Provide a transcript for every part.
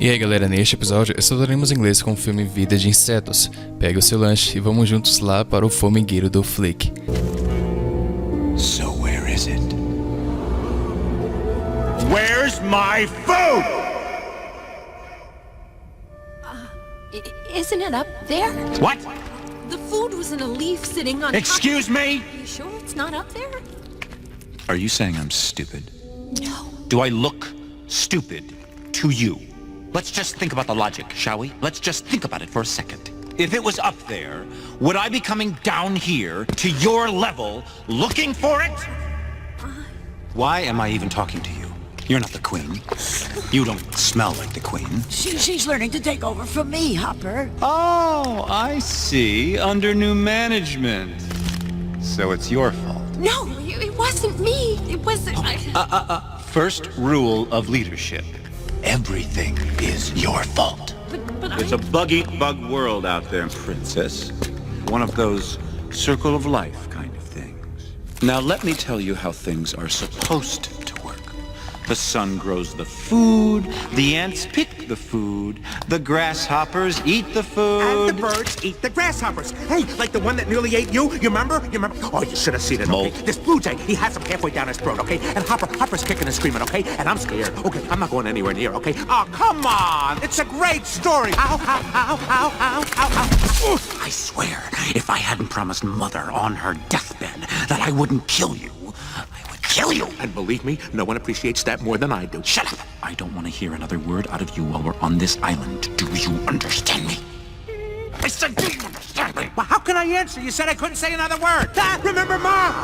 E aí galera, neste episódio estudaremos inglês com o filme Vida de Insetos. Pega o seu lanche e vamos juntos lá para o formigueiro do Flick. So where is it? Where's my food? Isn't it up there? What? The food was in a leaf sitting on Excuse top. me? Are you sure it's not up there? Are you saying I'm stupid? No. Do I look stupid to you? Let's just think about the logic, shall we? Let's just think about it for a second. If it was up there, would I be coming down here to your level looking for it? Why am I even talking to you? You're not the queen. You don't smell like the queen. She's learning to take over from me, Hopper. Oh, I see. Under new management. So it's your fault. No, it wasn't me. It wasn't. First rule of leadership. Everything is your fault. But It's a bug-eat-bug world out there, princess. One of those circle of life kind of things. Now let me tell you how things are supposed to work. The sun grows the food, the ants pick the food, the grasshoppers eat the food. And the birds eat the grasshoppers. Hey, like the one that nearly ate you. You remember? Oh, you should have seen it, okay? Mole. This blue jay, he has him halfway down his throat, okay? And Hopper's kicking and screaming, okay? And I'm scared. Okay, I'm not going anywhere near, okay? Oh, come on! It's a great story! Ow, ow, ow, ow, ow, ow, ow. Oof. I swear, if I hadn't promised Mother on her deathbed that I wouldn't kill you, I would kill you. And believe me, no one appreciates that more than I do. Shut up. I don't want to hear another word out of you while we're on this island. Do you understand me? I said, do you understand me? Well, how can I answer? You said I couldn't say another word. Remember, Mom?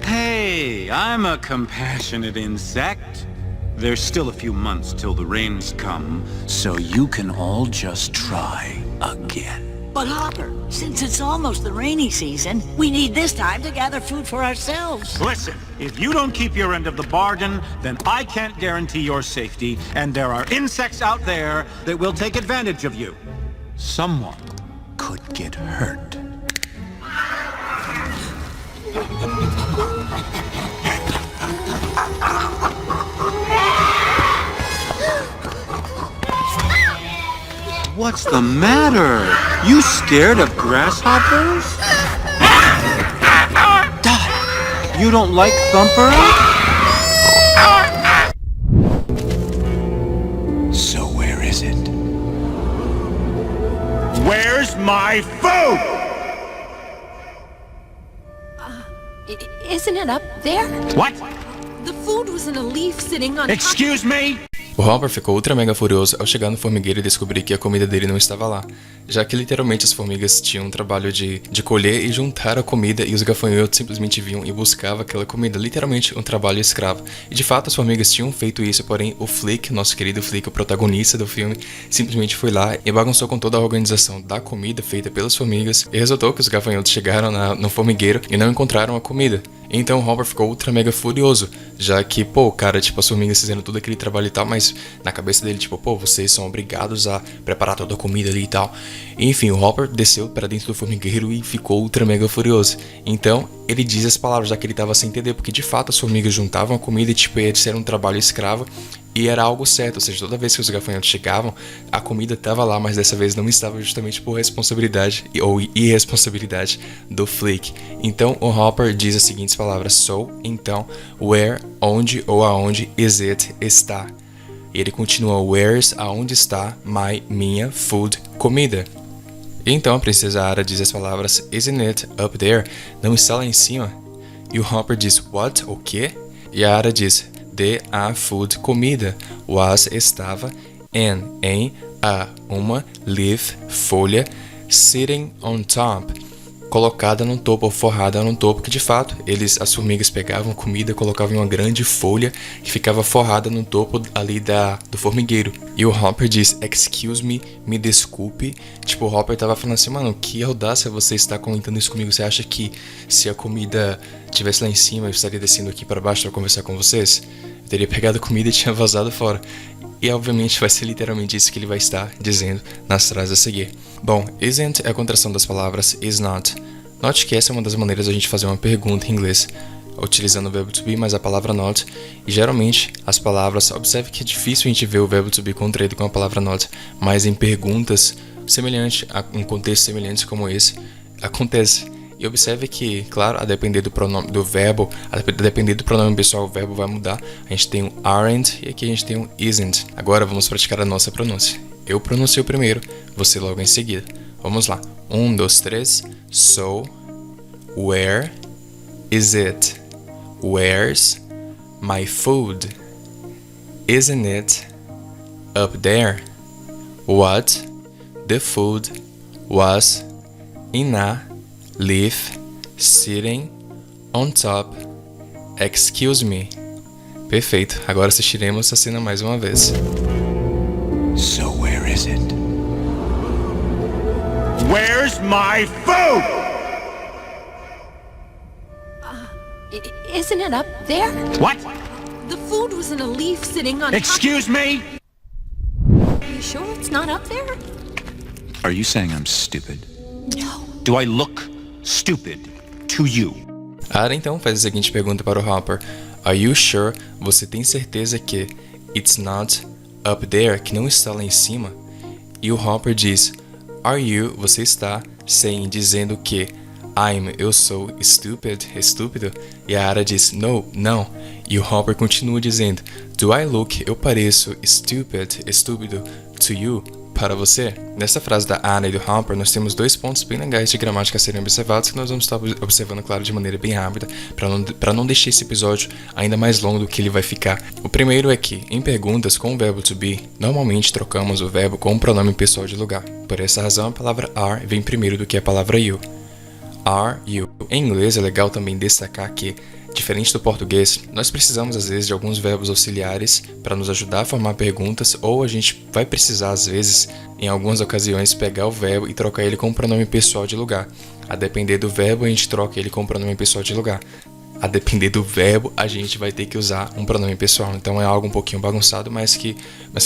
Hey, I'm a compassionate insect. There's still a few months till the rains come, so you can all just try again. But Hopper, since it's almost the rainy season, we need this time to gather food for ourselves. Listen, if you don't keep your end of the bargain, then I can't guarantee your safety, and there are insects out there that will take advantage of you. Someone could get hurt. What's the matter? You scared of grasshoppers? Dot, you don't like Thumper? So where is it? Where's my food? isn't it up there? What? The food was in a leaf sitting on top. Excuse me? O Hopper ficou ultra mega furioso ao chegar no formigueiro e descobrir que a comida dele não estava lá, já que literalmente as formigas tinham o trabalho de colher e juntar a comida e os gafanhotos simplesmente vinham e buscavam aquela comida, literalmente um trabalho escravo. E de fato as formigas tinham feito isso, porém o Flick, nosso querido Flick, o protagonista do filme, simplesmente foi lá e bagunçou com toda a organização da comida feita pelas formigas e resultou que os gafanhotos chegaram no formigueiro e não encontraram a comida. Então o Hopper ficou ultra mega furioso, já que, cara, as formigas fizeram todo aquele trabalho e tal, mas na cabeça dele, vocês são obrigados a preparar toda a comida ali e tal. Enfim, o Hopper desceu para dentro do formigueiro e ficou ultra mega furioso. Então, ele diz as palavras, já que ele tava sem entender, porque de fato as formigas juntavam a comida e, ia ser um trabalho escravo. E era algo certo, ou seja, toda vez que os gafanhotos chegavam, a comida estava lá, mas dessa vez não estava justamente por responsabilidade ou irresponsabilidade do Flick. Então o Hopper diz as seguintes palavras: so, então, where, onde ou aonde, is it, está. E ele continua: where's, aonde está, my, minha, food, comida. Então a princesa Ara diz as palavras: isn't it up there, não está lá em cima? E o Hopper diz: what, o quê? E a Ara diz: a food, comida, was, estava, em, a, uma, leaf, folha, sitting on top, colocada no topo ou forrada no topo, que de fato as formigas pegavam comida, colocavam em uma grande folha que ficava forrada no topo ali do formigueiro. E o Hopper diz: excuse me, me desculpe. O Hopper tava falando assim: mano, que audácia você está comentando isso comigo. Você acha que se a comida estivesse lá em cima eu estaria descendo aqui para baixo para conversar com vocês? Eu teria pegado a comida e tinha vazado fora. E obviamente vai ser literalmente isso que ele vai estar dizendo nas frases a seguir. Bom, isn't é a contração das palavras is not. Note que essa é uma das maneiras de a gente fazer uma pergunta em inglês. utilizando o verbo to be mais a palavra not. E geralmente as palavras, observe que é difícil a gente ver o verbo to be contraído com a palavra not, mas em perguntas semelhantes, em contextos semelhantes como esse, acontece. E observe que, claro, a depender do pronome do verbo, a depender do pronome pessoal, o verbo vai mudar. A gente tem um aren't e aqui a gente tem um isn't. Agora vamos praticar a nossa pronúncia. Eu pronuncio primeiro, você logo em seguida. Vamos lá. 1, 2, 3. So, where is it? Where's my food? Isn't it up there? What? The food was in a leaf sitting on top. Excuse me. Perfeito. Agora assistiremos a cena mais uma vez. So where is it? Where's my food? Isn't it up there? What? The food was in a leaf sitting on Excuse me? top. Are you sure it's not up there? Are you saying I'm stupid? No. Do I look stupid to you? Ara então faz a seguinte pergunta para o Hopper. Are you sure? Você tem certeza que it's not up there, que não está lá em cima? E o Hopper diz, are you, você está, saying, dizendo que eu sou stupid, estúpido? E a Ara diz, no, não. E o Hopper continua dizendo, do I look, eu pareço stupid, estúpido, to you, para você? Nessa frase da Anna e do Hopper, nós temos dois pontos bem legais de gramática a serem observados que nós vamos estar observando, claro, de maneira bem rápida, para não deixar esse episódio ainda mais longo do que ele vai ficar. O primeiro é que, em perguntas com o verbo to be, normalmente trocamos o verbo com o pronome pessoal de lugar. Por essa razão, a palavra are vem primeiro do que a palavra you. Are you. Em inglês é legal também destacar que, diferente do português, nós precisamos às vezes de alguns verbos auxiliares para nos ajudar a formar perguntas, ou a gente vai precisar às vezes, em algumas ocasiões, pegar o verbo e trocar ele com o pronome pessoal de lugar. A depender do verbo, a gente troca ele com o pronome pessoal de lugar. A depender do verbo, a gente vai ter que usar um pronome pessoal. Então é algo um pouquinho bagunçado, mas que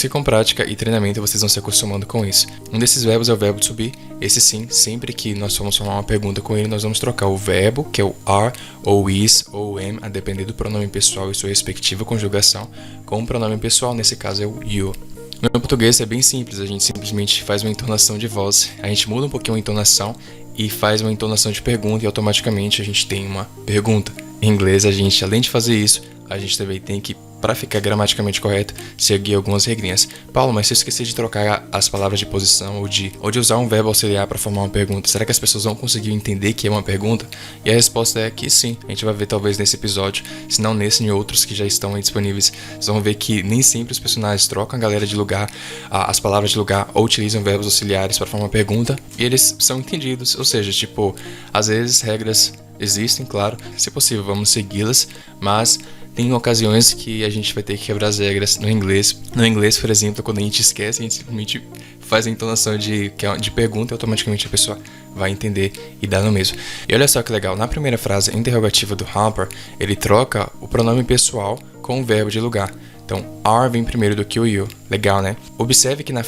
com prática e treinamento vocês vão se acostumando com isso. Um desses verbos é o verbo to be. Esse sim, sempre que nós formos formar uma pergunta com ele, nós vamos trocar o verbo, que é o are, ou is, ou am, a depender do pronome pessoal e sua respectiva conjugação, com o pronome pessoal, nesse caso é o you. No português é bem simples, a gente simplesmente faz uma entonação de voz, a gente muda um pouquinho a entonação e faz uma entonação de pergunta e automaticamente a gente tem uma pergunta. Em inglês, a gente, além de fazer isso, a gente também tem que, para ficar gramaticalmente correto, seguir algumas regrinhas. Paulo, mas se eu esquecer de trocar as palavras de posição ou de usar um verbo auxiliar para formar uma pergunta, será que as pessoas vão conseguir entender que é uma pergunta? E a resposta é que sim. A gente vai ver talvez nesse episódio, se não nesse, em outros que já estão aí disponíveis. Vocês vão ver que nem sempre os personagens trocam a galera de lugar, as palavras de lugar, ou utilizam verbos auxiliares para formar uma pergunta, e eles são entendidos. Ou seja, tipo, às vezes regras existem, claro, se possível vamos segui-las, mas tem ocasiões que a gente vai ter que quebrar as regras no inglês. No inglês, por exemplo, quando a gente esquece, a gente simplesmente faz a entonação de pergunta e automaticamente a pessoa vai entender e dá no mesmo. E olha só que legal, na primeira frase interrogativa do Hopper, ele troca o pronome pessoal com o verbo de lugar. Então, are vem primeiro do que o you. Legal, né? Observe que na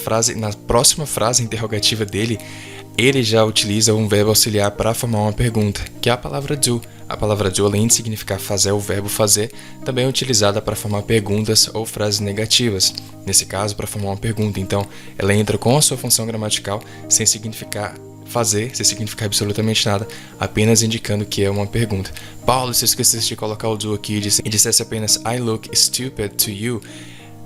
próxima frase interrogativa dele, ele já utiliza um verbo auxiliar para formar uma pergunta, que é a palavra do. A palavra do, além de significar fazer, o verbo fazer, também é utilizada para formar perguntas ou frases negativas. Nesse caso, para formar uma pergunta. Então, ela entra com a sua função gramatical, sem significar fazer, sem significar absolutamente nada, apenas indicando que é uma pergunta. Paulo, se eu esquecesse de colocar o do aqui e dissesse apenas I look stupid to you,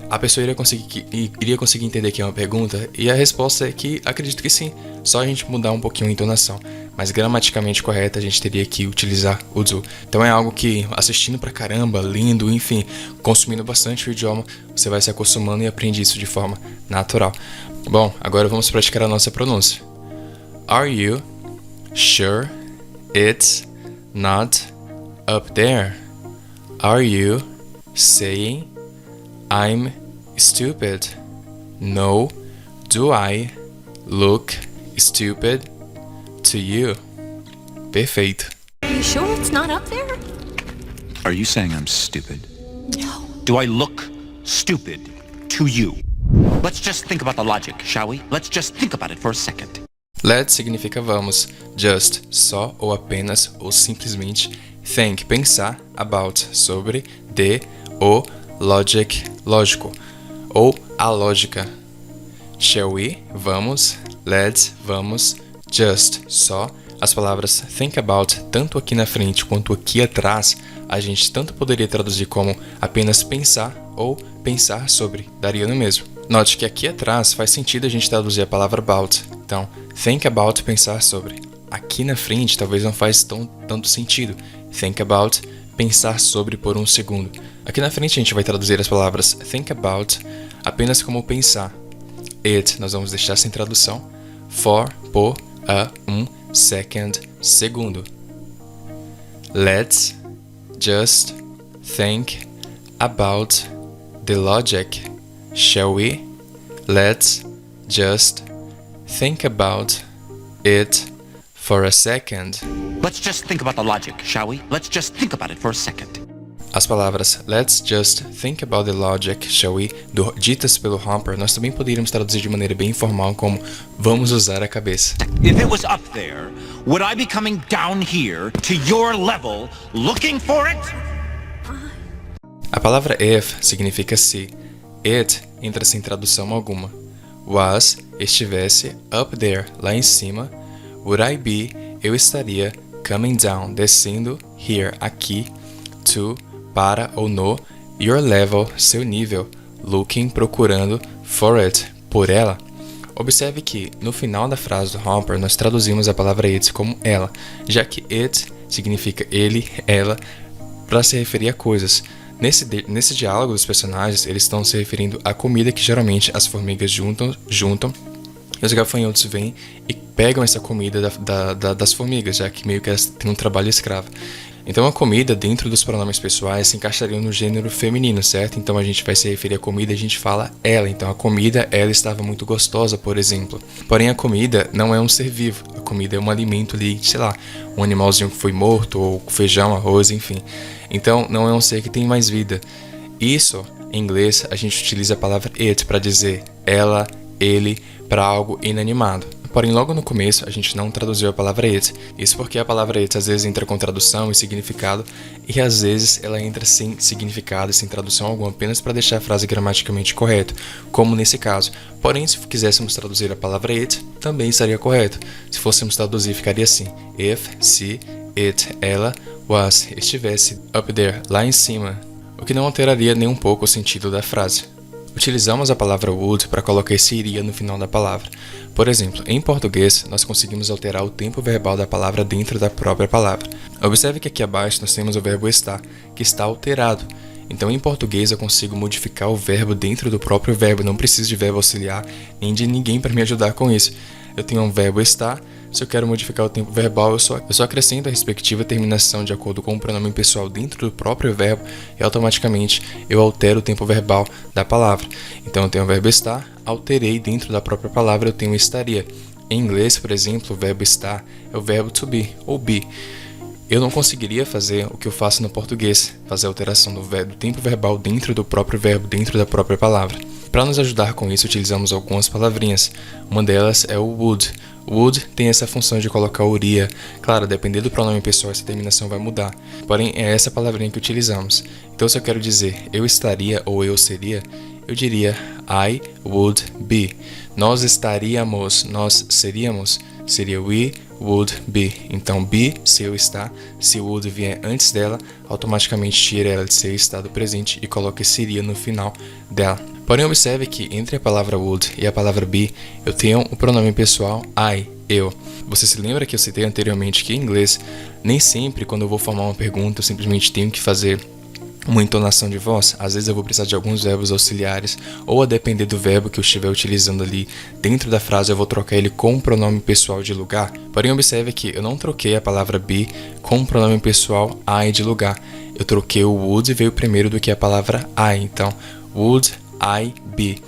a pessoa iria conseguir entender que é uma pergunta? E a resposta é que acredito que sim, só a gente mudar um pouquinho a entonação. Mas gramaticamente correta a gente teria que utilizar o do. Então é algo que, assistindo pra caramba, lendo, enfim, consumindo bastante o idioma, você vai se acostumando e aprende isso de forma natural. Bom, agora vamos praticar a nossa pronúncia. Are you sure it's not up there? Are you saying I'm stupid? No. Do I look stupid to you? Perfeito. Are you sure it's not up there? Are you saying I'm stupid? No. Do I look stupid to you? Let's just think about the logic, shall we? Let's just think about it for a second. Let's significa vamos, just, só ou apenas ou simplesmente think, pensar, about, sobre, de, o, logic, lógico, ou a lógica. Shall we, vamos, let's, vamos, just, só. As palavras think about, tanto aqui na frente quanto aqui atrás, a gente tanto poderia traduzir como apenas pensar ou pensar sobre, daria no mesmo. Note que aqui atrás faz sentido a gente traduzir a palavra about, então think about, pensar sobre. Aqui na frente talvez não faz tanto sentido, think about, pensar sobre por um segundo. Aqui na frente a gente vai traduzir as palavras think about apenas como pensar. It, nós vamos deixar sem tradução. For, por, a, second, segundo. Let's just think about the logic, shall we? Let's just think about it for a second. Let's just think about the logic, shall we? Let's just think about it for a second. As palavras let's just think about the logic, shall we, ditas pelo Hopper, nós também poderíamos traduzir de maneira bem informal como vamos usar a cabeça. If it was up there, would I be coming down here to your level looking for it? A palavra if significa se. It entra sem tradução alguma. Was, estivesse, up there, lá em cima. Would I be, eu estaria, coming down, descendo, here, aqui, to, para ou no, your level, seu nível, looking, procurando, for it, por ela. Observe que, no final da frase do Hopper, nós traduzimos a palavra it como ela, já que it significa ele, ela, para se referir a coisas. Nesse diálogo dos personagens, eles estão se referindo à comida que geralmente as formigas juntam e os gafanhotos vêm e pegam essa comida das formigas, já que meio que elas têm um trabalho escravo. Então a comida dentro dos pronomes pessoais se encaixaria no gênero feminino, certo? Então a gente vai se referir à comida e a gente fala ela. Então a comida, ela estava muito gostosa, por exemplo. Porém a comida não é um ser vivo. A comida é um alimento ali, sei lá, um animalzinho que foi morto, ou feijão, arroz, enfim. Então não é um ser que tem mais vida. Isso, em inglês, a gente utiliza a palavra it para dizer ela, ele, para algo inanimado. Porém, logo no começo, a gente não traduziu a palavra it. Isso porque a palavra it às vezes entra com tradução e significado, e às vezes ela entra sem significado e sem tradução alguma, apenas para deixar a frase gramaticamente correta, como nesse caso. Porém, se quiséssemos traduzir a palavra it, também estaria correto. Se fôssemos traduzir, ficaria assim: if, se, it, ela, was, estivesse, up there, lá em cima, o que não alteraria nem um pouco o sentido da frase. Utilizamos a palavra would para colocar esse iria no final da palavra. Por exemplo, em português, nós conseguimos alterar o tempo verbal da palavra dentro da própria palavra. Observe que aqui abaixo nós temos o verbo estar, que está alterado. Então, em português, eu consigo modificar o verbo dentro do próprio verbo, não preciso de verbo auxiliar, nem de ninguém para me ajudar com isso. Eu tenho um verbo estar. Se eu quero modificar o tempo verbal, eu só acrescento a respectiva terminação de acordo com o pronome pessoal dentro do próprio verbo e automaticamente eu altero o tempo verbal da palavra. Então eu tenho o verbo estar, alterei dentro da própria palavra, eu tenho estaria. Em inglês, por exemplo, o verbo estar é o verbo to be, ou be. Eu não conseguiria fazer o que eu faço no português, fazer a alteração do tempo verbal dentro do próprio verbo, dentro da própria palavra. Para nos ajudar com isso, utilizamos algumas palavrinhas. Uma delas é o would. Would tem essa função de colocar o iria. Claro, dependendo do pronome pessoal, essa terminação vai mudar. Porém, é essa palavrinha que utilizamos. Então, se eu quero dizer eu estaria ou eu seria, eu diria I would be. Nós estaríamos, nós seríamos, seria we would be. Então, be, se eu estar, se would vier antes dela, automaticamente tira ela de ser estado presente e coloca esse iria no final dela. Porém, observe que entre a palavra would e a palavra be, eu tenho o pronome pessoal I, eu. Você se lembra que eu citei anteriormente que em inglês, nem sempre quando eu vou formar uma pergunta, eu simplesmente tenho que fazer uma entonação de voz. Às vezes eu vou precisar de alguns verbos auxiliares, ou a depender do verbo que eu estiver utilizando ali dentro da frase, eu vou trocar ele com o pronome pessoal de lugar. Porém, observe que eu não troquei a palavra be com o pronome pessoal I de lugar. Eu troquei o would e veio primeiro do que a palavra I. Então, would I be.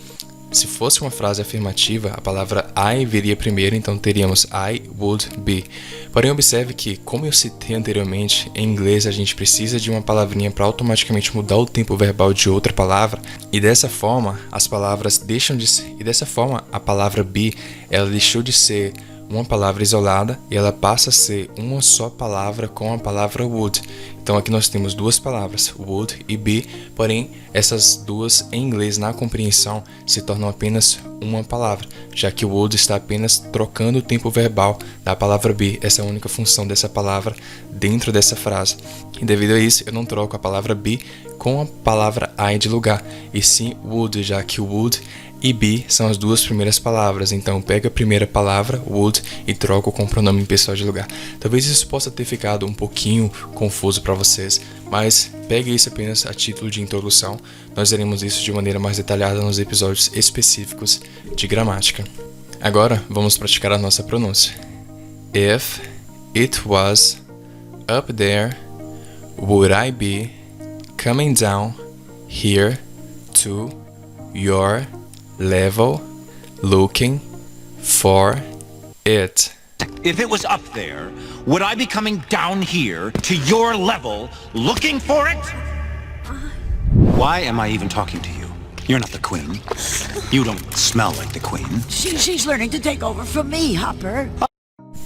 Se fosse uma frase afirmativa, a palavra I viria primeiro, então teríamos I would be. Porém, observe que, como eu citei anteriormente, em inglês a gente precisa de uma palavrinha para automaticamente mudar o tempo verbal de outra palavra, e dessa forma as palavras deixam de ser, e dessa forma a palavra be, ela deixou de ser uma palavra isolada e ela passa a ser uma só palavra com a palavra would. Então aqui nós temos duas palavras, would e be, porém essas duas em inglês na compreensão se tornam apenas uma palavra, já que o would está apenas trocando o tempo verbal da palavra be, essa é a única função dessa palavra dentro dessa frase. E devido a isso eu não troco a palavra be com a palavra I de lugar, e sim would, já que o would e be são as duas primeiras palavras, então pega a primeira palavra, would, e troco com o pronome pessoal de lugar. Talvez isso possa ter ficado um pouquinho confuso para vocês, mas pegue isso apenas a título de introdução, nós veremos isso de maneira mais detalhada nos episódios específicos de gramática. Agora vamos praticar a nossa pronúncia. If it was up there, would I be coming down here to your level looking for it? If it was up there, would I be coming down here to your level looking for it? Why am I even talking to you? You're not the queen. You don't smell like the queen. She's learning to take over from me, Hopper.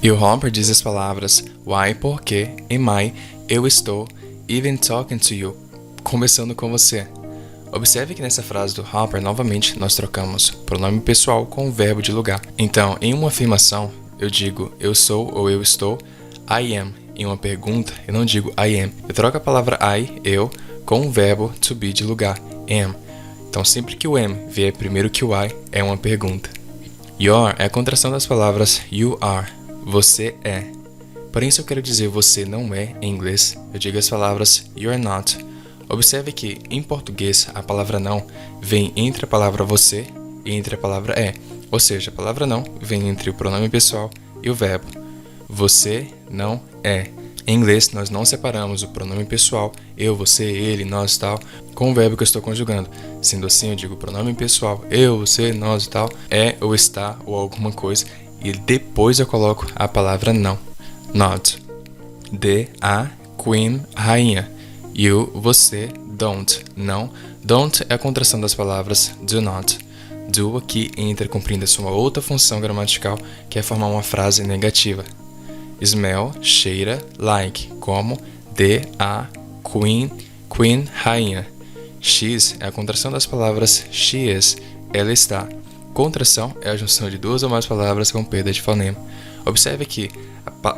E o Hopper diz as palavras why, porque, am I, eu estou, even talking to you, conversando com você. Observe que nessa frase do Hopper, novamente, nós trocamos pronome pessoal com o verbo de lugar. Então, em uma afirmação, eu digo eu sou ou eu estou, I am. Em uma pergunta, eu não digo I am. Eu troco a palavra I, eu, com o verbo to be de lugar, am. Então, sempre que o am vier primeiro que o I, é uma pergunta. Your é a contração das palavras you are, você é. Porém, se eu quero dizer você não é em inglês, eu digo as palavras you're not. Observe que, em português, a palavra não vem entre a palavra você e entre a palavra é. Ou seja, a palavra não vem entre o pronome pessoal e o verbo. Você não é. Em inglês, nós não separamos o pronome pessoal, eu, você, ele, nós e tal, com o verbo que eu estou conjugando. Sendo assim, eu digo pronome pessoal, eu, você, nós e tal, é ou está ou alguma coisa, e depois eu coloco a palavra não. Not. A queen, rainha. You, você, don't, não. Don't é a contração das palavras do not. Do aqui entra cumprindo a sua outra função gramatical, que é formar uma frase negativa. Smell, cheira, like, como, a queen, queen, rainha. She's é a contração das palavras she is, ela está. Contração é a junção de duas ou mais palavras com perda de fonema. Observe que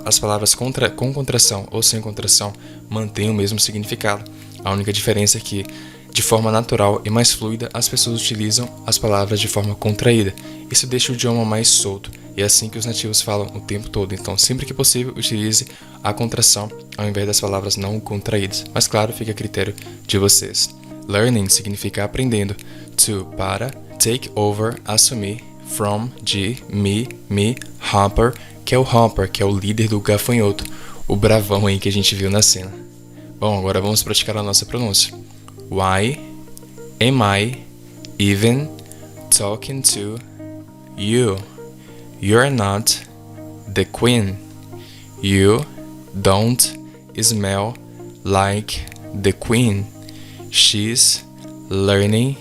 as palavras com contração ou sem contração mantêm o mesmo significado. A única diferença é que, de forma natural e mais fluida, as pessoas utilizam as palavras de forma contraída. Isso deixa o idioma mais solto, e é assim que os nativos falam o tempo todo. Então, sempre que possível, utilize a contração ao invés das palavras não contraídas. Mas claro, fica a critério de vocês. Learning significa aprendendo. To, para. Take over, assumir. From, de, me, Hopper, que é o Hopper, que é o líder do gafanhoto, o bravão aí que a gente viu na cena. Bom, agora vamos praticar a nossa pronúncia. Why am I even talking to you? You're not the queen. You don't smell like the queen. She's learning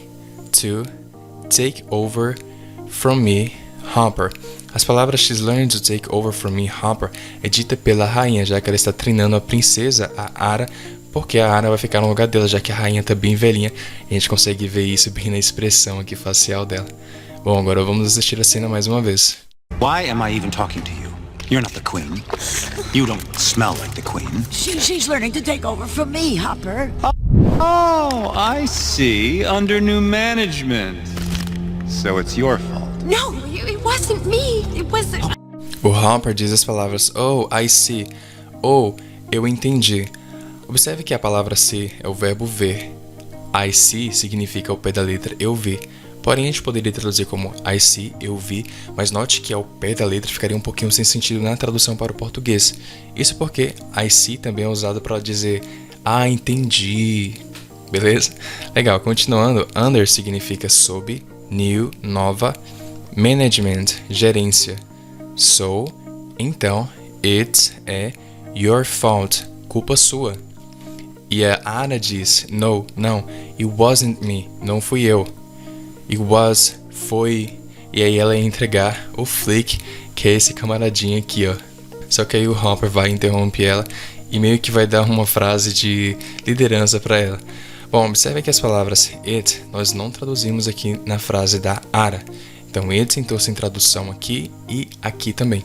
to take over from me, Hopper. As palavras she's learning to take over from me, Hopper é dita pela rainha, já que ela está treinando a princesa, a Ara, porque a Ara vai ficar no lugar dela, já que a rainha está bem velhinha, e a gente consegue ver isso bem na expressão aqui facial dela. Bom, agora vamos assistir a cena mais uma vez. Why am I even talking to you? You're not the queen. You don't smell like the queen. She's learning to take over from me, Hopper. Oh, I see. Under new management. So it's your fault. No, it wasn't me. It was. O Hopper diz as palavras oh, I see, ou eu entendi. Observe que a palavra see é o verbo ver. I see significa ao pé da letra eu vi. Porém, a gente poderia traduzir como I see, eu vi, mas note que ao pé da letra ficaria um pouquinho sem sentido na tradução para o português. Isso porque I see também é usado para dizer entendi. Beleza? Legal, continuando. Under significa sob, new, nova, management, gerência. So, então, it é your fault, culpa sua. E a Ara diz, no, não, it wasn't me, não fui eu. It was, foi, E aí ela ia entregar o Flick, que é esse camaradinho aqui, ó. Só que aí o Hopper vai interromper ela e meio que vai dar uma frase de liderança pra ela. Bom, observe que as palavras it nós não traduzimos aqui na frase da Ara. Então it entrou-se em tradução aqui e aqui também.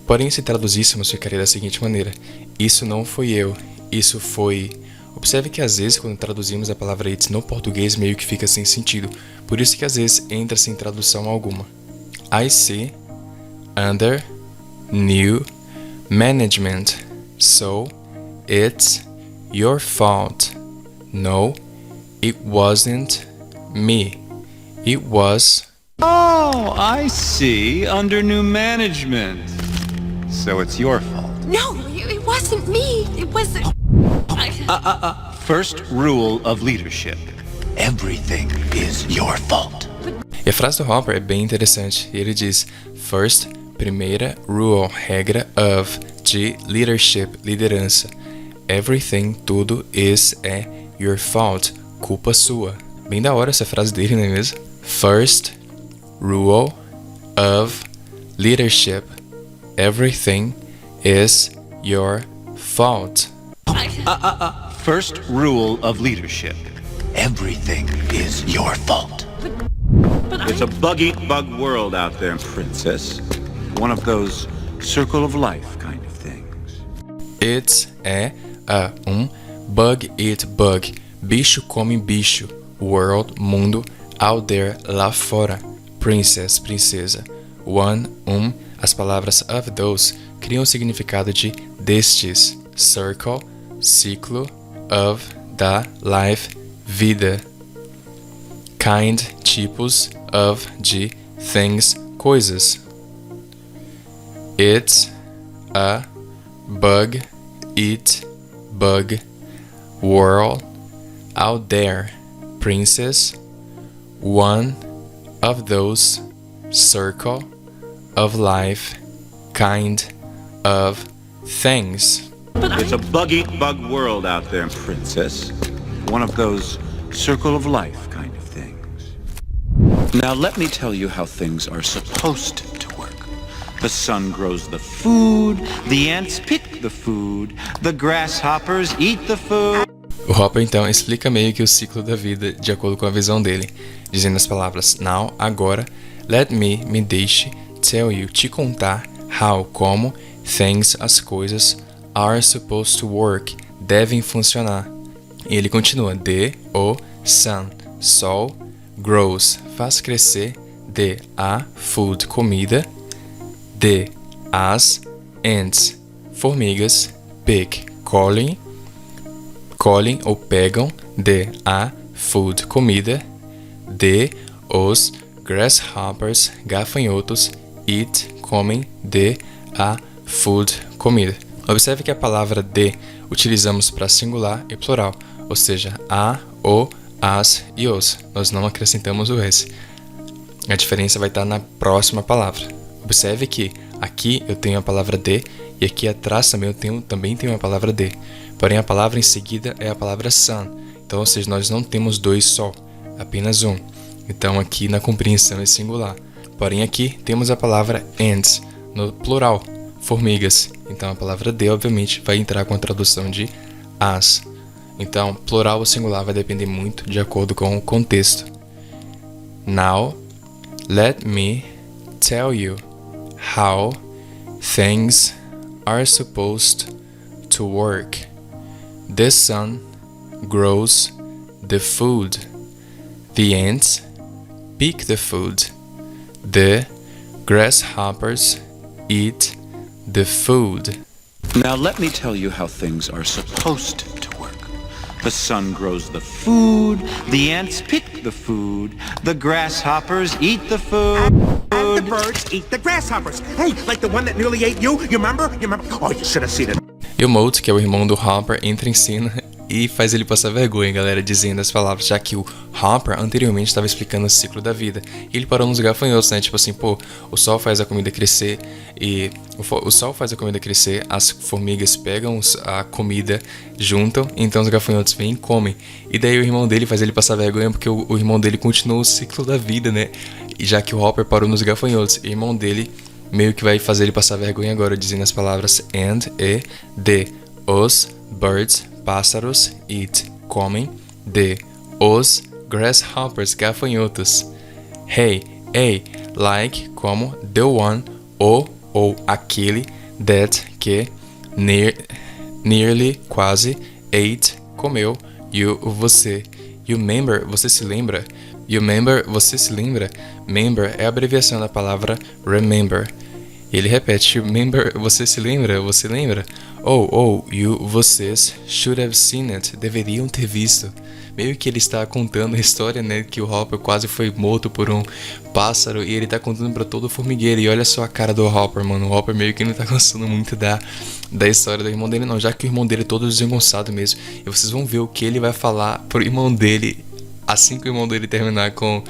Porém, se traduzíssemos, ficaria da seguinte maneira: isso não foi eu, isso foi... Observe que às vezes quando traduzimos a palavra it no português meio que fica sem sentido. Por isso que às vezes entra sem tradução alguma. I see, under, new, management. So, it's your fault. No, it wasn't me. It was... Oh, I see. Under new management. So it's your fault. No, it wasn't me. It was... First rule of leadership. Everything is your fault. E a frase do Hopper é bem interessante. Ele diz, first, primeira, rule, regra, of, de leadership, liderança. Everything, tudo, is, é, your fault, culpa sua. Bem da hora essa frase dele, não é mesmo? First, rule, of, leadership. Everything is your fault. First rule of leadership. Everything is your fault. It's a bug-eat-bug world out there, princess. One of those circle of life kind of things. It's é bug eat bug, bicho come bicho, world, mundo, out there, lá fora, princess, princesa, one, as palavras of those criam o significado de destes, circle, ciclo, of, da, life, vida, kind, tipos, of, de, things, coisas. It's a bug, eat, bug, world, out there, princess, one of those, circle, of life, kind, of, things. It's a bug-eat-bug world out there, princess. One of those circle of life kind of things. Now let me tell you how things are supposed to work. The sun grows the food, the ants pick the food, the grasshoppers eat the food. O Hopper então explica meio que o ciclo da vida de acordo com a visão dele, dizendo as palavras now, agora, let me, me deixe, tell you, te contar, how, como, things, as coisas, are supposed to work, devem funcionar. E ele continua, o sun, sol, grows, faz crescer, a food, comida, as ants, formigas, pick, colhem ou pegam, a food, comida, os grasshoppers, gafanhotos, eat, comem, a food, comida. Observe que a palavra utilizamos para singular e plural, ou seja, a, o, as e os. Nós não acrescentamos o s. A diferença vai estar na próxima palavra. Observe que aqui eu tenho a palavra e aqui atrás também eu também tenho a palavra Porém a palavra em seguida é a palavra sun. Então, ou seja, nós não temos dois só, apenas um. Então aqui na compreensão é singular. Porém aqui temos a palavra ants, no plural, formigas. Então a palavra obviamente vai entrar com a tradução de as. Então plural ou singular vai depender muito de acordo com o contexto. Now, let me tell you how things are supposed to work. The sun grows the food. The ants pick the food. The grasshoppers eat the food. Now let me tell you how things are supposed to work. The sun grows the food, the ants pick the food, the grasshoppers eat the food. And the birds eat the grasshoppers. Hey, like the one that nearly ate you. You remember? Oh, you should have seen it. E o Moat, que é o irmão do Hopper, entra em cena e faz ele passar vergonha, galera, dizendo as palavras, já que o Hopper anteriormente estava explicando o ciclo da vida. E ele parou nos gafanhotos, né? Tipo assim, o sol faz a comida crescer e o sol faz a comida crescer, as formigas pegam a comida, juntam, então os gafanhotos vêm e comem. E daí o irmão dele faz ele passar vergonha porque o irmão dele continuou o ciclo da vida, né? já que o Hopper parou nos gafanhotos. O irmão dele meio que vai fazer ele passar vergonha agora, dizendo as palavras and e de os birds, pássaros, eat, comem, de os grasshoppers, gafanhotos. Hey, like, como the one, o ou aquele, that, que, nearly, quase, ate, comeu, you, você. You remember, você se lembra? You remember, você se lembra? Member é a abreviação da palavra remember. Ele repete, you remember, você se lembra? Você lembra? Oh, you, vocês, should have seen it, deveriam ter visto. Meio que ele está contando a história, né, que o Hopper quase foi morto por um pássaro e ele tá contando pra todo o formigueiro. E olha só a cara do Hopper, mano. O Hopper meio que não tá gostando muito da história do irmão dele, não. Já que o irmão dele é todo desengonçado mesmo. E vocês vão ver o que ele vai falar pro irmão dele assim que o irmão dele terminar com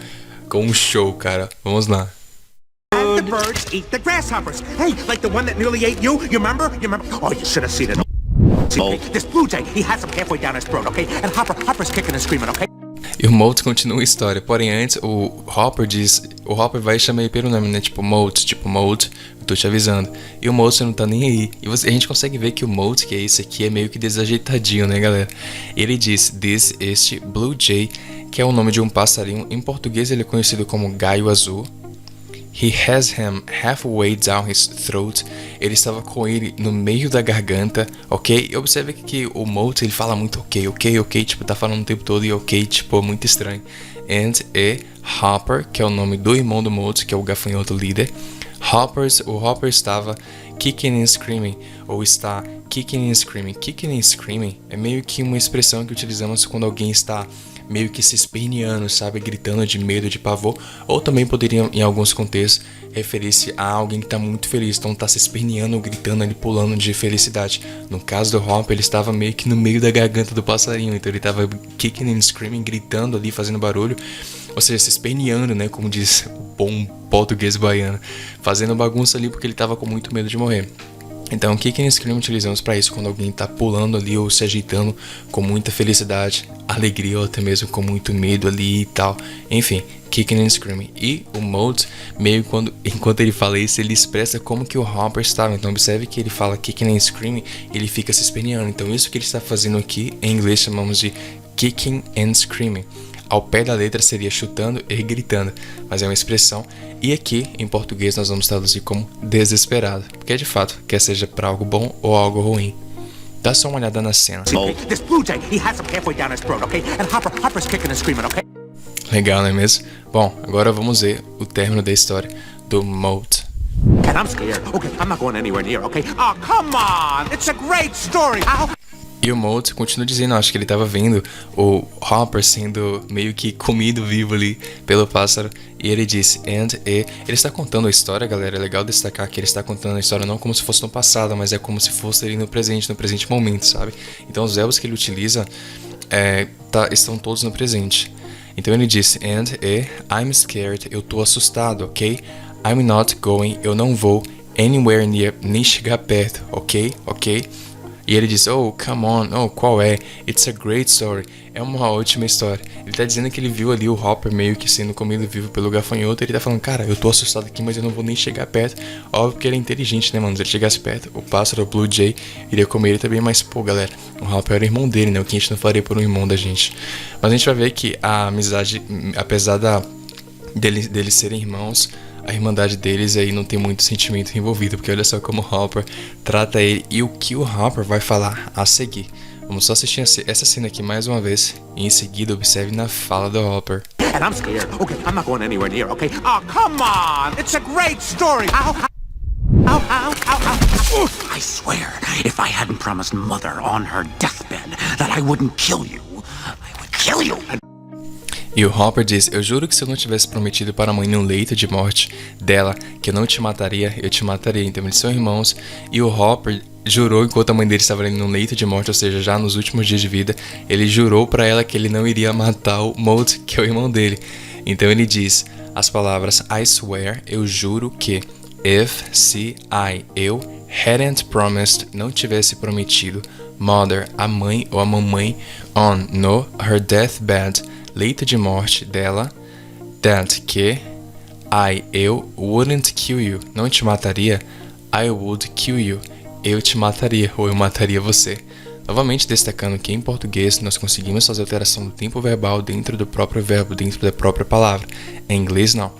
um show, cara. Vamos lá. And the birds eat the grasshoppers. Hey, like the one that nearly ate you. You remember? Oh, you should have seen it. See, this blue jay, he has him halfway down his throat, okay? And Hopper's kicking and screaming, okay? E o Molt continua a história, porém antes o Hopper vai chamar ele pelo nome, né, tipo Molt, eu tô te avisando. E o Molt não tá nem aí. E a gente consegue ver que o Molt, que é esse aqui, é meio que desajeitadinho, né, galera? Ele diz, este Blue Jay, que é o nome de um passarinho, em português ele é conhecido como gaio azul. He has him halfway down his throat. Ele estava com ele no meio da garganta, ok? E observe que o Molt, ele fala muito ok, tipo, tá falando o tempo todo e ok, tipo, muito estranho. And Hopper, que é o nome do irmão do Molt, que é o gafanhoto líder. O Hopper estava kicking and screaming, ou está kicking and screaming. Kicking and screaming é meio que uma expressão que utilizamos quando alguém está meio que se esperneando, sabe, gritando de medo, de pavor, ou também poderia, em alguns contextos, referir-se a alguém que está muito feliz, então está se esperneando, gritando, ali, pulando de felicidade. No caso do Hopper, ele estava meio que no meio da garganta do passarinho, então ele estava kicking and screaming, gritando ali, fazendo barulho, ou seja, se esperneando, né, como diz o bom português baiano, fazendo bagunça ali porque ele estava com muito medo de morrer. Então, kicking and screaming utilizamos para isso quando alguém está pulando ali ou se agitando com muita felicidade, alegria ou até mesmo com muito medo ali e tal. Enfim, kicking and screaming. E o Molt, meio enquanto ele fala isso, ele expressa como que o Hopper estava. Então, observe que ele fala kicking and screaming, ele fica se esperneando. Então, isso que ele está fazendo aqui, em inglês chamamos de kicking and screaming. Ao pé da letra seria chutando e gritando, mas é uma expressão. E aqui, em português, nós vamos traduzir como desesperado, porque de fato, quer seja para algo bom ou algo ruim. Dá só uma olhada na cena. This blue jay, he has him halfway down his throat, okay? And Hopper's kicking and screaming, okay? Legal, não é mesmo? Bom, agora vamos ver o término da história do Molt. And I'm scared. Okay, I'm not going anywhere near, okay? Oh, come on! It's a great story! E o Molt continua dizendo, acho que ele estava vendo o Hopper sendo meio que comido vivo ali pelo pássaro. E ele disse, ele está contando a história, galera. É legal destacar que ele está contando a história não como se fosse no passado, mas é como se fosse ali no presente momento, sabe? Então os verbos que ele utiliza estão todos no presente. Então ele disse, I'm scared, eu tô assustado, ok? I'm not going, eu não vou anywhere near, nem chegar perto, ok? E ele diz, oh, come on, qual é? It's a great story. É uma ótima história. Ele tá dizendo que ele viu ali o Hopper meio que sendo comido vivo pelo gafanhoto. Ele tá falando, cara, eu tô assustado aqui, mas eu não vou nem chegar perto. Óbvio que ele é inteligente, né, mano? Se ele chegasse perto, o pássaro, o Blue Jay, iria comer ele também. Mas, pô, galera, o Hopper era o irmão dele, né? O que a gente não faria por um irmão da gente. Mas a gente vai ver que a amizade, apesar deles serem irmãos, a irmandade deles aí não tem muito sentimento envolvido, porque olha só como o Hopper trata ele e o que o Hopper vai falar a seguir. Vamos só assistir essa cena aqui mais uma vez e em seguida observe na fala do Hopper. And I'm scared. Okay, I'm not going anywhere near, okay? Oh, come on! It's a great story! I swear, if I hadn't promised Mother on her deathbed that I wouldn't kill you, I would kill you. E o Hopper diz, eu juro que se eu não tivesse prometido para a mãe no leito de morte dela que eu não te mataria, eu te mataria. Então eles são irmãos e o Hopper jurou enquanto a mãe dele estava ali no leito de morte, ou seja, já nos últimos dias de vida, ele jurou para ela que ele não iria matar o Molt, que é o irmão dele. Então ele diz as palavras I swear, eu juro que se eu hadn't promised, não tivesse prometido Mother, a mãe ou a mamãe no her deathbed, leito de morte dela, that que eu wouldn't kill you. Não te mataria. I would kill you. Eu te mataria, ou eu mataria você. Novamente destacando que em português nós conseguimos fazer alteração do tempo verbal dentro do próprio verbo, dentro da própria palavra. Em inglês não.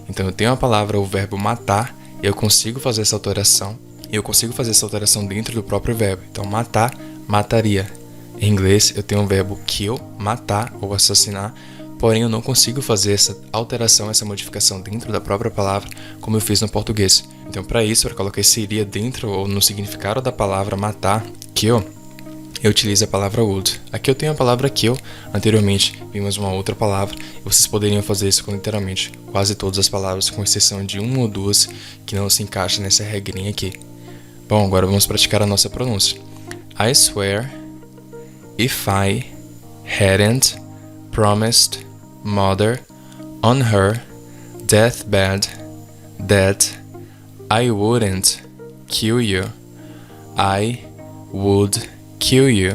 Então eu tenho a palavra, o verbo matar, e eu consigo fazer essa alteração. E eu consigo fazer essa alteração dentro do próprio verbo. Então matar, mataria. Em inglês eu tenho o verbo kill, matar ou assassinar. Porém eu não consigo fazer essa alteração, essa modificação dentro da própria palavra como eu fiz no português. Então para isso eu coloquei seria dentro ou no significado da palavra matar, kill, eu utilizo a palavra would. Aqui eu tenho a palavra kill, anteriormente vimos uma outra palavra, e vocês poderiam fazer isso com literalmente quase todas as palavras, com exceção de uma ou duas que não se encaixam nessa regrinha aqui. Bom, agora vamos praticar a nossa pronúncia. I swear, if I hadn't promised mother on her deathbed that I wouldn't kill you, I would kill you.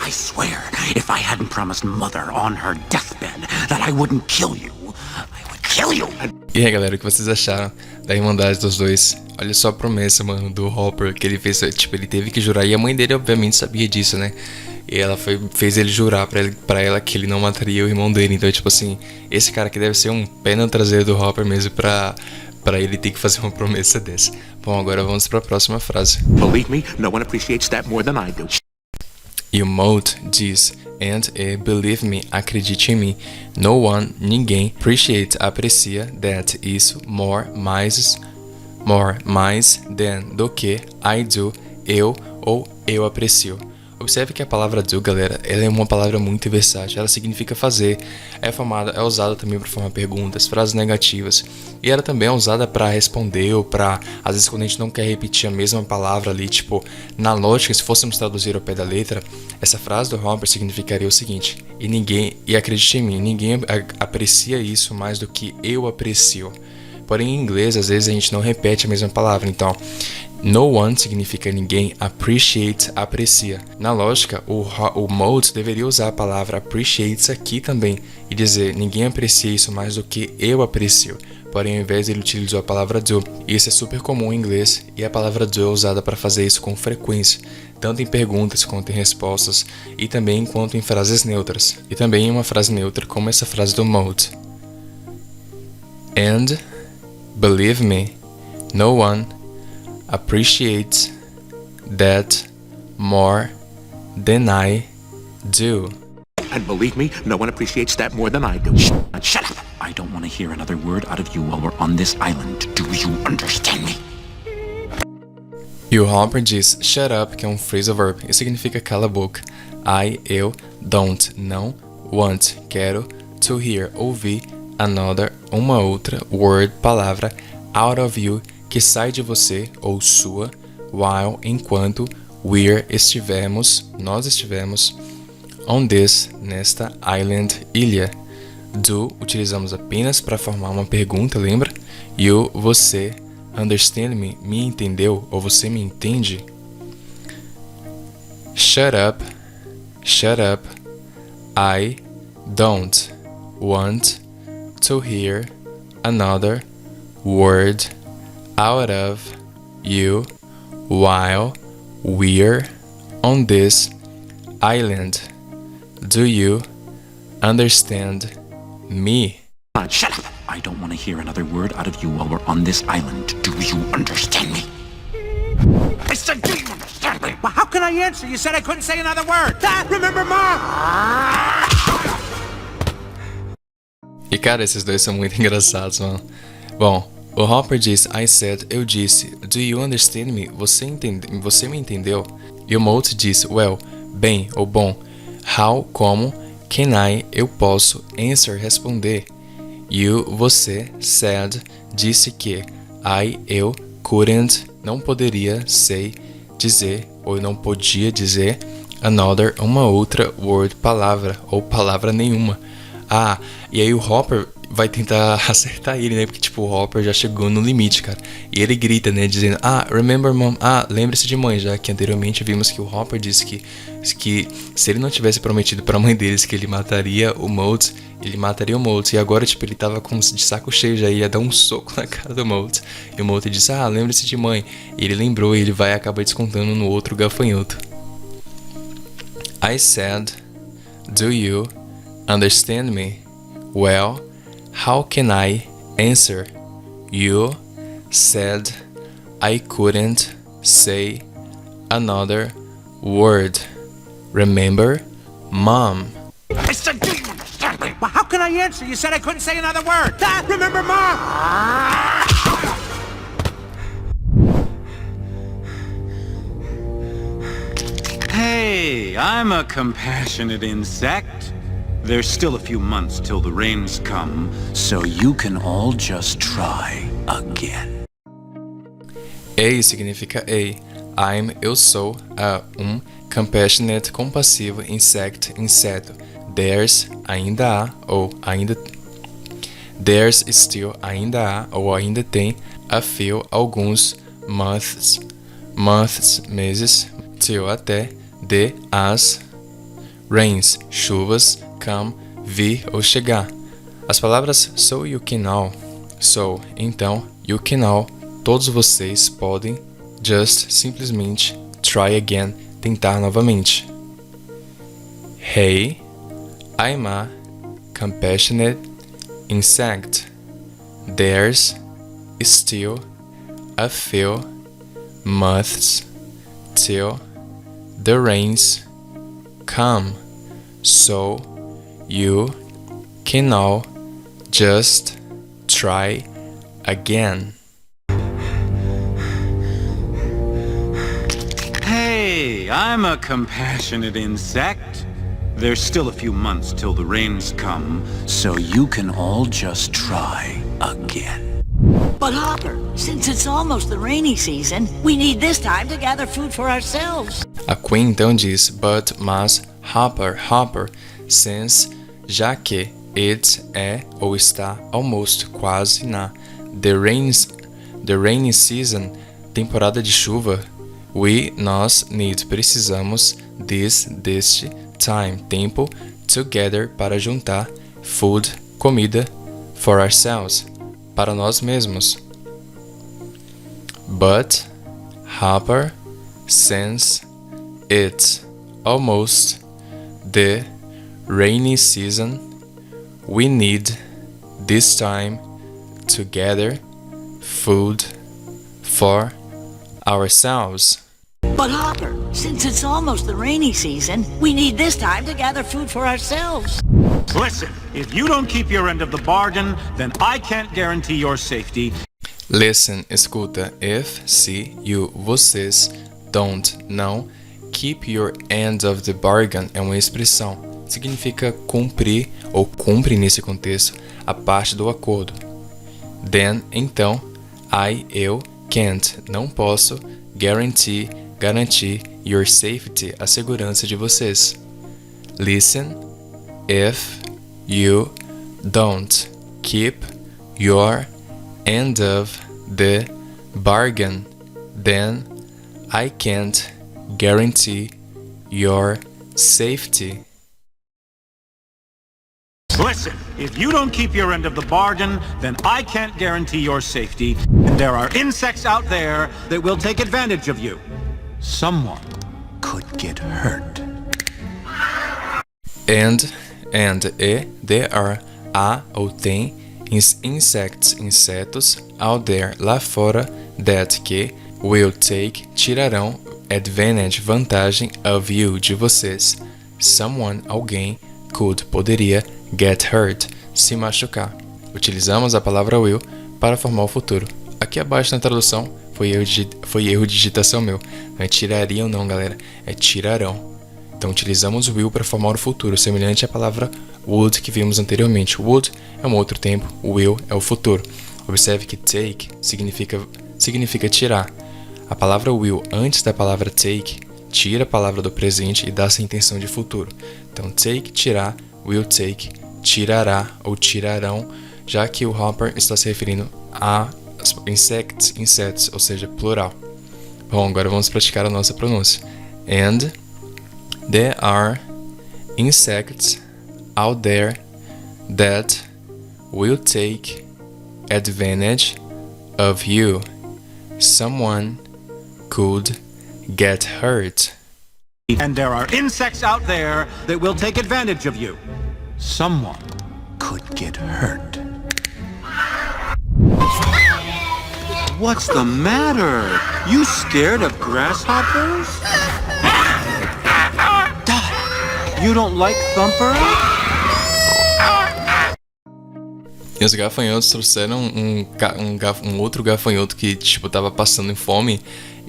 I swear, if I hadn't promised Mother on her deathbed that I wouldn't kill you, I would kill you. E aí galera, o que vocês acharam da irmandade dos dois? Olha só a promessa, mano, do Hopper, que ele fez, tipo, ele teve que jurar, e a mãe dele obviamente sabia disso, né? E ela fez ele jurar pra ela que ele não mataria o irmão dele. Então, tipo assim, esse cara aqui deve ser um pé no traseiro do Hopper mesmo pra ele ter que fazer uma promessa dessa. Bom, agora vamos pra próxima frase. Believe me, no one appreciates that more than I do. E o Maud diz, believe me, acredite em mim, no one, ninguém, aprecia, that, isso, more, mais, than, do que, I do, eu, ou eu aprecio. Observe que a palavra do, galera, ela é uma palavra muito versátil, ela significa fazer, é usada também para formar perguntas, frases negativas, e ela também é usada para responder ou para, às vezes quando a gente não quer repetir a mesma palavra ali, tipo, na lógica, se fôssemos traduzir ao pé da letra, essa frase do Hopper significaria o seguinte, e acredite em mim, ninguém aprecia isso mais do que eu aprecio. Porém, em inglês, às vezes a gente não repete a mesma palavra, então no one significa ninguém, appreciate, aprecia. Na lógica, o Maud deveria usar a palavra appreciates aqui também e dizer ninguém aprecia isso mais do que eu aprecio. Porém, ao invés ele utilizou a palavra do. E isso é super comum em inglês e a palavra do é usada para fazer isso com frequência, tanto em perguntas quanto em respostas e também quanto em frases neutras. E também em uma frase neutra como essa frase do Maud. And, believe me, no one appreciates that more than I do. And believe me, no one appreciates that more than I do. Shut up! I don't want to hear another word out of you while we're on this island. Do you understand me? E o Hopper diz shut up, que é um phrasal verb, e significa cala a boca. Eu, don't, não, want, quero, to hear, ouvir, another, uma outra, word, palavra, out of you, que sai de você ou sua, while, enquanto, nós estivemos, on this, nesta island, ilha. Do, utilizamos apenas para formar uma pergunta, lembra? You, você, understand me, me entendeu, ou você me entende? Shut up, I don't want to hear another word out of you while we're on this island. Do you understand me? Shut up! I don't want to hear another word out of you while we're on this island. Do you understand me? I said, do you understand me? Well, how can I answer? You said I couldn't say another word. Remember, Mom? E cara, esses dois são muito engraçados, mano. Bom, o Hopper diz, I said, eu disse, do you understand me? Você me entendeu? E o Maud diz, well, bem ou bom, how, como, can I, eu posso, answer, responder. You, você, said, disse que, eu, couldn't, não poderia, say, dizer, ou não podia dizer, another, uma outra, word, palavra, ou palavra nenhuma. E aí o Hopper vai tentar acertar ele, né? Porque, tipo, o Hopper já chegou no limite, cara. E ele grita, né? Dizendo, remember mom, lembre-se de mãe. Já que anteriormente vimos que o Hopper disse que se ele não tivesse prometido pra mãe deles que ele mataria o Mold, ele mataria o Mold. E agora, tipo, ele tava de saco cheio, já ia dar um soco na cara do Mold. E o Mold disse, lembre-se de mãe. E ele lembrou e ele vai acabar descontando no outro gafanhoto. I said, do you understand me? Well, how can I answer? You said I couldn't say another word. Remember, Mom? I said, do you understand me? Well, how can I answer? You said I couldn't say another word. Remember, Mom? Hey, I'm a compassionate insect. There's still a few months till the rains come, so you can all just try again. Significa ei. Eu sou compassionate, compassivo, inseto. There's, ainda há, ou ainda... There's still, ainda há, ou ainda tem, a few, alguns, months, meses, till, até, as, rains, chuvas, come, vir ou chegar. As palavras so you can all, so, então, you can all, todos vocês podem, just, simplesmente, try again, tentar novamente. Hey, I'm a compassionate insect. There's still a few months till the rains come, so you can all just try again. Hey, I'm a compassionate insect. There's still a few months till the rains come, so you can all just try again. But Hopper, since it's almost the rainy season, we need this time to gather food for ourselves. A Queen então diz, mas, Hopper, since, já que, it é ou está almost, quase na, the rainy season, temporada de chuva, nós, need, precisamos, deste, time, tempo, together, para juntar, food, comida, for ourselves, para nós mesmos. But, Hopper, since it's almost the rainy season, we need this time to gather food for ourselves. But Hopper, since it's almost the rainy season, we need this time to gather food for ourselves. Listen, if you don't keep your end of the bargain, then I can't guarantee your safety. Listen, escuta, if, se, you, vocês, don't, não, keep your end of the bargain é uma expressão, significa cumprir, ou cumpre nesse contexto, a parte do acordo. Then, então, eu, can't, não posso, garantir, your safety, a segurança de vocês. Listen, if you don't keep your end of the bargain, then I can't guarantee your safety. Listen, if you don't keep your end of the bargain, then I can't guarantee your safety. And there are insects out there that will take advantage of you. Someone could get hurt. And, there are, ou tem, insects, insetos, out there, lá fora, that que, will take, tirarão, advantage, vantagem, of you, de vocês. Someone, alguém, could, poderia, get hurt, se machucar. Utilizamos a palavra will para formar o futuro. Aqui abaixo na tradução foi erro de digitação meu. Não é tirariam não, galera. É tirarão. Então utilizamos will para formar o futuro, semelhante à palavra would que vimos anteriormente. Would é um outro tempo, will é o futuro. Observe que take significa tirar. A palavra will antes da palavra take tira a palavra do presente e dá essa intenção de futuro. Então take, tirar, will take, tirará ou tirarão já que o Hopper está se referindo a insetos, ou seja, plural. Bom, agora vamos praticar a nossa pronúncia. And there are insects out there that will take advantage of you. Someone could get hurt. And there are insects out there that will take advantage of you. Someone could get hurt. What's the matter? You scared of grasshoppers? Dot, you don't like Thumper? E os gafanhotos trouxeram um outro gafanhoto que, tipo, tava passando fome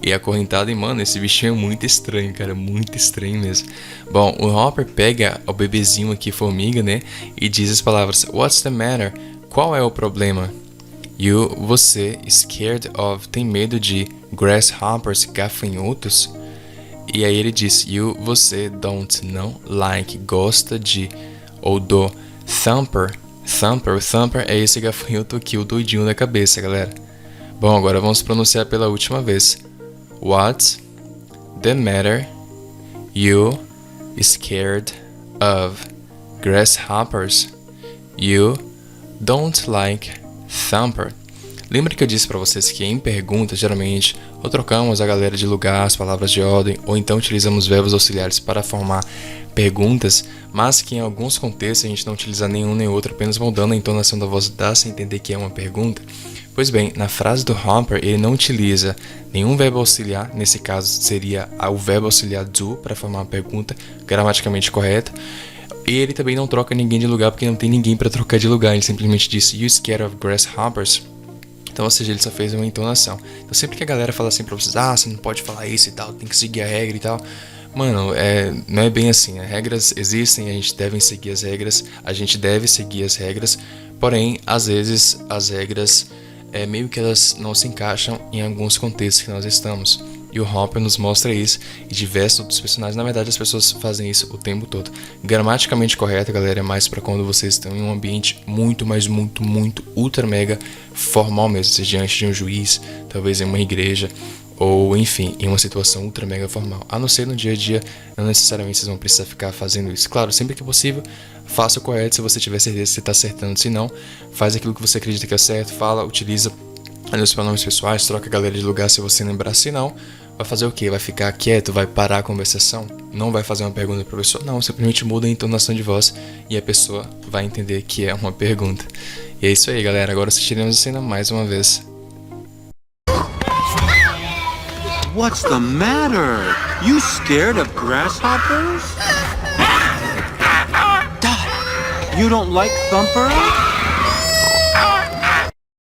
e acorrentado. E, mano, esse bichinho é muito estranho, cara. Muito estranho mesmo. Bom, o Hopper pega o bebezinho aqui, formiga, né? E diz as palavras: What's the matter? Qual é o problema? Você, scared of, tem medo de grasshoppers, gafanhotos? E aí ele diz: você, don't, não, like, gosta de, ou do, Thumper. O Thumper é esse gafanhoto aqui, o doidinho da cabeça, galera. Bom, agora vamos pronunciar pela última vez. What's the matter? You scared of grasshoppers? You don't like Thumper. Lembra que eu disse pra vocês que em perguntas, geralmente, ou trocamos a galera de lugar, as palavras de ordem, ou então utilizamos verbos auxiliares para formar perguntas, mas que em alguns contextos a gente não utiliza nenhum nem outro, apenas mudando a entonação da voz dá-se a entender que é uma pergunta. Pois bem, na frase do Hopper, ele não utiliza nenhum verbo auxiliar, nesse caso seria o verbo auxiliar do para formar uma pergunta gramaticalmente correta. E ele também não troca ninguém de lugar porque não tem ninguém para trocar de lugar, ele simplesmente disse You scared of grasshoppers? Então, ou seja, ele só fez uma entonação. Então, sempre que a galera fala assim pra vocês, você não pode falar isso e tal, tem que seguir a regra e tal. Mano, não é bem assim. As regras existem, a gente deve seguir as regras, porém, às vezes, as regras, meio que elas não se encaixam em alguns contextos que nós estamos. E o Hopper nos mostra isso, e diversos outros personagens. Na verdade, as pessoas fazem isso o tempo todo. Gramaticamente correto, galera, é mais para quando vocês estão em um ambiente muito, mas muito, muito, ultra mega formal mesmo. Seja diante de um juiz, talvez em uma igreja, ou enfim, em uma situação ultra mega formal. A não ser no dia a dia, não necessariamente vocês vão precisar ficar fazendo isso. Claro, sempre que possível, faça o correto se você tiver certeza que você está acertando. Se não, faz aquilo que você acredita que é certo, fala, utiliza os pronomes pessoais, troca a galera de lugar se você lembrar. Se não, vai fazer o quê? Vai ficar quieto? Vai parar a conversação? Não vai fazer uma pergunta para a pessoa? Não, simplesmente muda a entonação de voz e a pessoa vai entender que é uma pergunta. E é isso aí, galera. Agora assistiremos a cena mais uma vez. What's the matter? You scared of grasshoppers? Dot, you don't like Thumper?